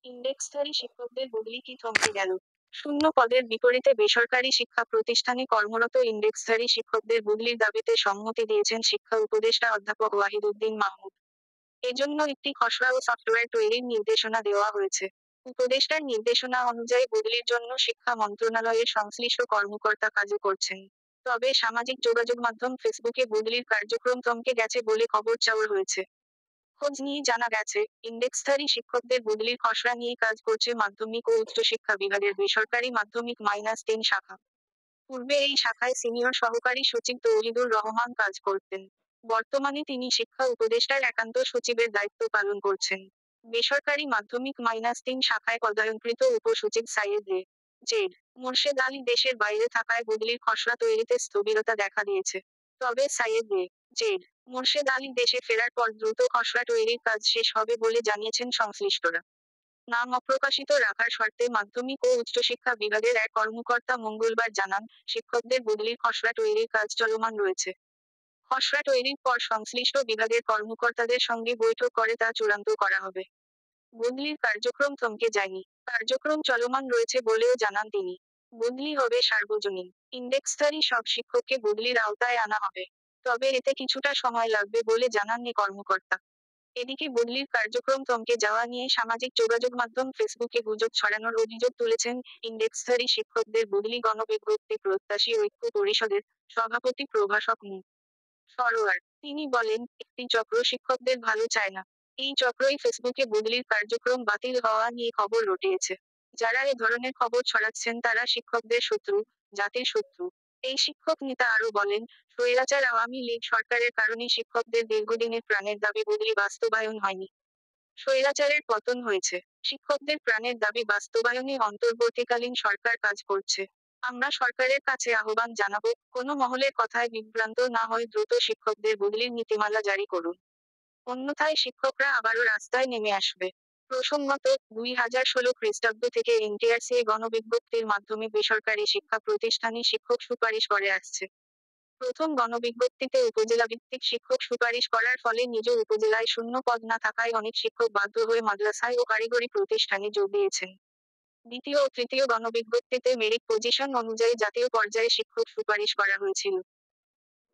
ইন্ডেক্সধারী শিক্ষকদের বদলি কি থমকে গেল? শূন্য পদের বিপরীতে বেসরকারি শিক্ষা প্রতিষ্ঠানে কর্মরত ইন্ডেক্সধারী শিক্ষকদের বদলির দাবিতে সম্মতি দিয়েছেন শিক্ষা উপদেষ্টা অধ্যাপক ওয়াহিদুদ্দিন মাহমুদ। এজন্য একটি খসড়া ও সফটওয়্যার তৈরির নির্দেশনা দেওয়া হয়েছে। উপদেষ্টার নির্দেশনা অনুযায়ী বদলির জন্য শিক্ষা মন্ত্রণালয়ের সংশ্লিষ্ট কর্মকর্তা কাজও করছেন। তবে সামাজিক যোগাযোগ মাধ্যম ফেসবুকে বদলির কার্যক্রম থমকে গেছে বলে খবর চাউর হয়েছে। খোঁজ নিয়ে জানা গেছে, ইন্ডেক্সধারী শিক্ষকদের বদলির খসড়া নিয়ে কাজ করছে মাধ্যমিক ও উচ্চশিক্ষা বিভাগের বেসরকারি মাধ্যমিক -3 শাখা। পূর্বে এই শাখায় সিনিয়র সহকারী সচিব তৌহিদুর রহমান কাজ করতেন। বর্তমানে তিনি শিক্ষা উপদেষ্টার একান্ত সচিবের দায়িত্ব পালন করছেন। বেসরকারি মাধ্যমিক -3 শাখায় পদায়নকৃত উপসচিব সাইয়েদ রে জেড মোর্শেদ আলী দেশের বাইরে থাকায় বদলির খসড়া তৈরিতে স্থবিরতা দেখা দিয়েছে। তবে সাইয়েদ রে জেড মোর্শেদ আলী দেশে ফেরার পর দ্রুত খসড়া তৈরির কাজ শেষ হবে বলে জানিয়েছেন সংশ্লিষ্টরা। নাম অপ্রকাশিত রাখার শর্তে মাধ্যমিক ও উচ্চশিক্ষা বিভাগের এক কর্মকর্তা মঙ্গলবার জানান, শিক্ষকদের বদলির খসড়া তৈরির কাজ চলমান রয়েছে। খসড়া তৈরির পর সংশ্লিষ্ট বিভাগের কর্মকর্তাদের সঙ্গে বৈঠক করে তা চূড়ান্ত করা হবে। বদলির কার্যক্রম থমকে যায়নি, কার্যক্রম চলমান রয়েছে বলেও জানান তিনি। বদলি হবে সার্বজনীন, ইন্ডেক্সধারী সব শিক্ষককে বদলির আওতায় আনা হবে। তবে এতে কিছুটা সময় লাগবে বলে জানান এই কর্মকর্তা। এদিকে বদলির কার্যক্রম থমকে যাওয়া নিয়ে সামাজিক যোগাযোগ মাধ্যম ফেসবুকে গুজব ছড়ানোর অভিযোগ তুলেছেন ইন্ডেক্সধারী শিক্ষকদের বদলি গণবিজ্ঞপ্তি প্রত্যাশী ঐক্য পরিষদের সভাপতি প্রভাষক মু. সরোয়ার। তিনি বলেন, একটি চক্র শিক্ষকদের ভালো চায় না। এই চক্রই ফেসবুকে বদলির কার্যক্রম বাতিল হওয়া নিয়ে খবর রটিয়েছে। যারা এ ধরনের খবর ছড়াচ্ছেন তারা শিক্ষকদের শত্রু, জাতির শত্রু। এই শিক্ষক নেতা আরও বলেন, স্বৈরাচার আওয়ামী লীগ সরকারের কারণে শিক্ষকদের দীর্ঘদিনের প্রাণের দাবি বদলি বাস্তবায়ন হয়নি। স্বৈরাচারের পতন হয়েছে। শিক্ষকদের প্রাণের দাবি বাস্তবায়নে অন্তর্বর্তীকালীন সরকার কাজ করছে। আমরা সরকারের কাছে আহ্বান জানাবো, কোনো মহলের কথায় বিভ্রান্ত না হয়ে দ্রুত শিক্ষকদের বদলির নীতিমালা জারি করুন। অন্যথায় শিক্ষকরা আবারও রাস্তায় নেমে আসবে। প্রসঙ্গত, 2016 খ্রিস্টাব্দ থেকে এনটিআরসি গণবিজ্ঞপ্তির মাধ্যমে বেসরকারি শিক্ষা প্রতিষ্ঠানে শিক্ষক সুপারিশ করে আসছে। প্রথম গণবিজ্ঞপ্তিতে উপজেলাভিত্তিক শিক্ষক সুপারিশ করার ফলে নিজ উপজেলায় শূন্য পদ না থাকায় অনেক শিক্ষক বাধ্য হয়ে মাদ্রাসায় ও কারিগরি প্রতিষ্ঠানে যোগ দিয়েছেন। দ্বিতীয় ও তৃতীয় গণবিজ্ঞপ্তিতে মেরিট পজিশন অনুযায়ী জাতীয় পর্যায়ে শিক্ষক সুপারিশ করা হয়েছিল।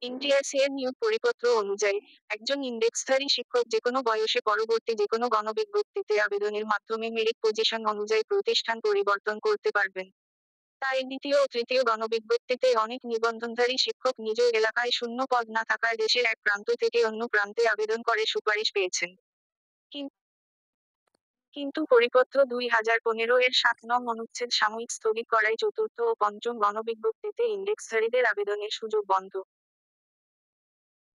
এনটিআরসি এর নিয়োগ পরিপত্র অনুযায়ী, একজন ইন্ডেক্সধারী শিক্ষক যেকোনো বয়সে পরবর্তী যেকোনো গণবিজ্ঞপ্তিতে আবেদনের মাধ্যমে মেরিট পজিশন অনুযায়ী প্রতিষ্ঠান পরিবর্তন করতে পারবেন। তাই দ্বিতীয় ও তৃতীয় গণবিজ্ঞপ্তিতে অনেক নিবন্ধনধারী শিক্ষক নিজ এলাকায় শূন্য পদ না থাকায় দেশের এক প্রান্ত থেকে অন্য প্রান্তে আবেদন করে সুপারিশ পেয়েছেন। কিন- কিন্তু পরিপত্র 2015 এর 7 নং অনুচ্ছেদ সাময়িক স্থগিত করায় চতুর্থ ও পঞ্চম গণবিজ্ঞপ্তিতে ইন্ডেক্সধারীদের আবেদনের সুযোগ বন্ধ।